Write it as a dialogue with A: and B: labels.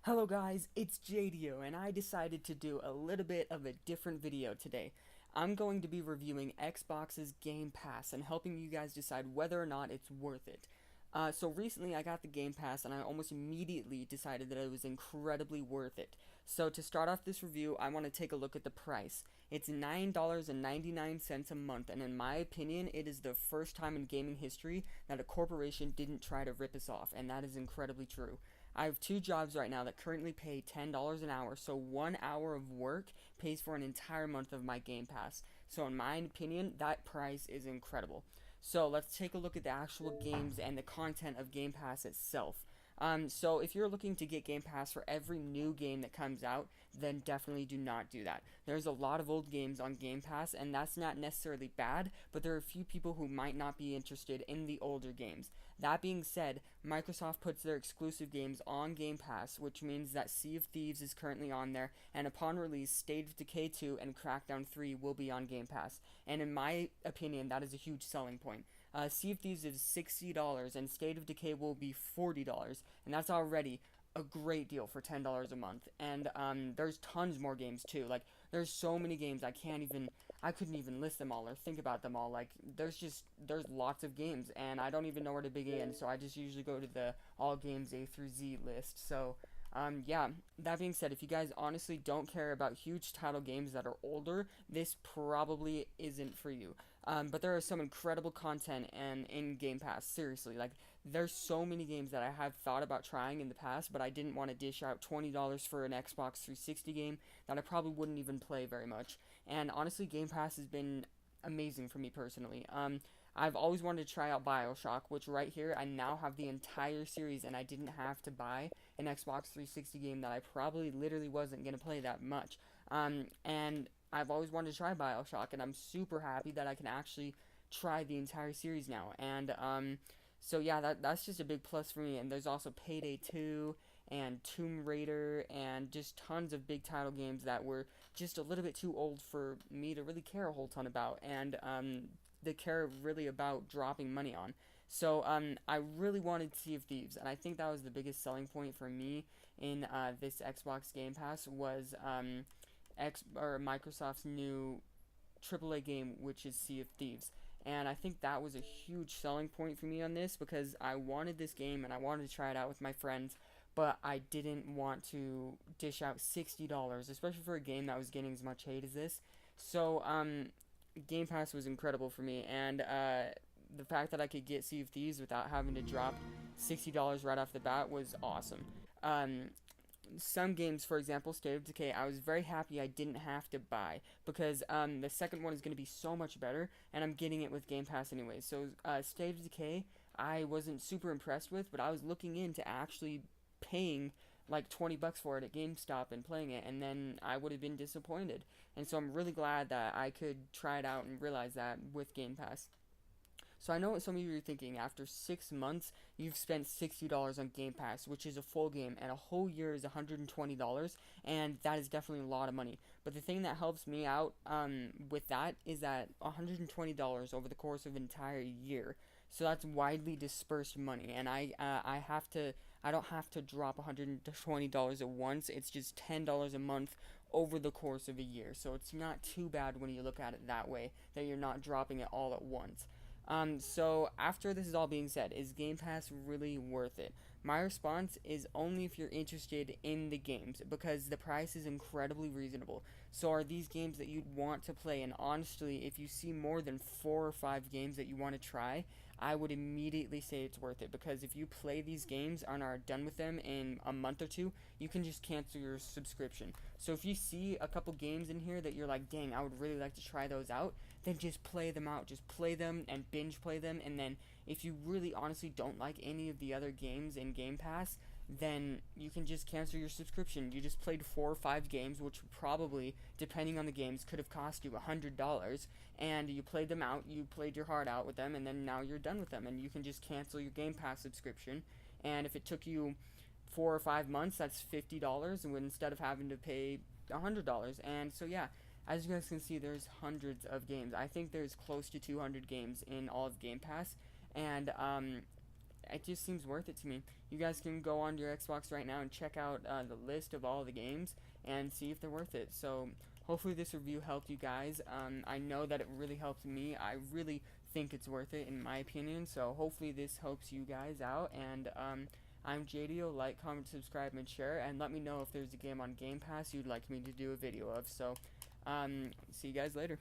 A: Hello guys, it's Jdyo, and I decided to do a little bit of a different video today. I'm going to be reviewing Xbox's Game Pass and helping you guys decide whether or not it's worth it. So recently I got the Game Pass and I almost immediately decided that it was incredibly worth it. So to start off this review, I want to take a look at the price. It's $9.99 a month, and in my opinion, it is the first time in gaming history that a corporation didn't try to rip us off, and that is incredibly true. I have two jobs right now that currently pay $10 an hour, so 1 hour of work pays for an entire month of my Game Pass. So in my opinion, that price is incredible. So let's take a look at the actual games and the content of Game Pass itself. So if you're looking to get Game Pass for every new game that comes out, then definitely do not do that. There's a lot of old games on Game Pass, and that's not necessarily bad, but there are a few people who might not be interested in the older games. That being said, Microsoft puts their exclusive games on Game Pass, which means that Sea of Thieves is currently on there, and upon release, State of Decay 2 and Crackdown 3 will be on Game Pass. And in my opinion, that is a huge selling point. Sea of Thieves is $60 and State of Decay will be $40, and that's already a great deal for $10 a month. And there's tons more games too. Like there's so many games I couldn't even list them all or think about them all. Like there's lots of games and I don't even know where to begin. So I just usually go to the all games A through Z list. So yeah, that being said, if you guys honestly don't care about huge title games that are older, this probably isn't for you. But there are some incredible content and in Game Pass. Seriously, like there's so many games that I have thought about trying in the past, but I didn't want to dish out $20 for an Xbox 360 game that I probably wouldn't even play very much. And honestly, Game Pass has been amazing for me personally. I've always wanted to try out BioShock, which right here I now have the entire series, and I didn't have to buy an Xbox 360 game that I probably literally wasn't gonna play that much. And I've always wanted to try BioShock, and I'm super happy that I can actually try the entire series now. And so yeah, that's just a big plus for me. And there's also Payday 2 and Tomb Raider and just tons of big title games that were just a little bit too old for me to really care a whole ton about, and they care really about dropping money on. So I really wanted Sea of Thieves, and I think that was the biggest selling point for me in this Xbox Game Pass was Microsoft's new AAA game, which is Sea of Thieves. And I think that was a huge selling point for me on this because I wanted this game and I wanted to try it out with my friends, but I didn't want to dish out $60, especially for a game that was getting as much hate as this. So, Game Pass was incredible for me, and the fact that I could get Sea of Thieves without having to drop $60 right off the bat was awesome. Some games, for example, State of Decay, I was very happy I didn't have to buy because the second one is going to be so much better, and I'm getting it with Game Pass anyway. So, State of Decay, I wasn't super impressed with, but I was looking into actually paying like $20 for it at GameStop and playing it, and then I would have been disappointed. And so I'm really glad that I could try it out and realize that with Game Pass. So I know what some of you are thinking. After 6 months, you've spent $60 on Game Pass, which is a full game, and a whole year is $120, and that is definitely a lot of money. But the thing that helps me out with that is that $120 over the course of an entire year. So that's widely dispersed money, and I don't have to drop $120 at once. It's just $10 a month over the course of a year. So it's not too bad when you look at it that way, that you're not dropping it all at once. So after this is all being said, is Game Pass really worth it? My response is only if you're interested in the games, because the price is incredibly reasonable. So are these games that you'd want to play? And honestly, if you see more than 4 or 5 games that you want to try, I would immediately say it's worth it, because if you play these games and are done with them in a month or two, you can just cancel your subscription. So if you see a couple games in here that you're like, dang, I would really like to try those out, then just play them out. Just play them and binge play them, and then if you really honestly don't like any of the other games in Game Pass, then you can just cancel your subscription. You just played 4 or 5 games, which probably, depending on the games, could have cost you $100, and you played them out, you played your heart out with them, and then now you're done with them, and you can just cancel your Game Pass subscription. And if it took you 4 or 5 months, that's $50 instead of having to pay $100. And so yeah, as you guys can see, there's hundreds of games. I think there's close to 200 games in all of Game Pass, and it just seems worth it to me. You guys can go on your Xbox right now and check out the list of all the games and see if they're worth it. So hopefully this review helped you guys. I know that it really helped me. I really think it's worth it in my opinion. So hopefully this helps you guys out. And I'm Jdyo. Like, comment, subscribe, and share. And let me know if there's a game on Game Pass you'd like me to do a video of. So see you guys later.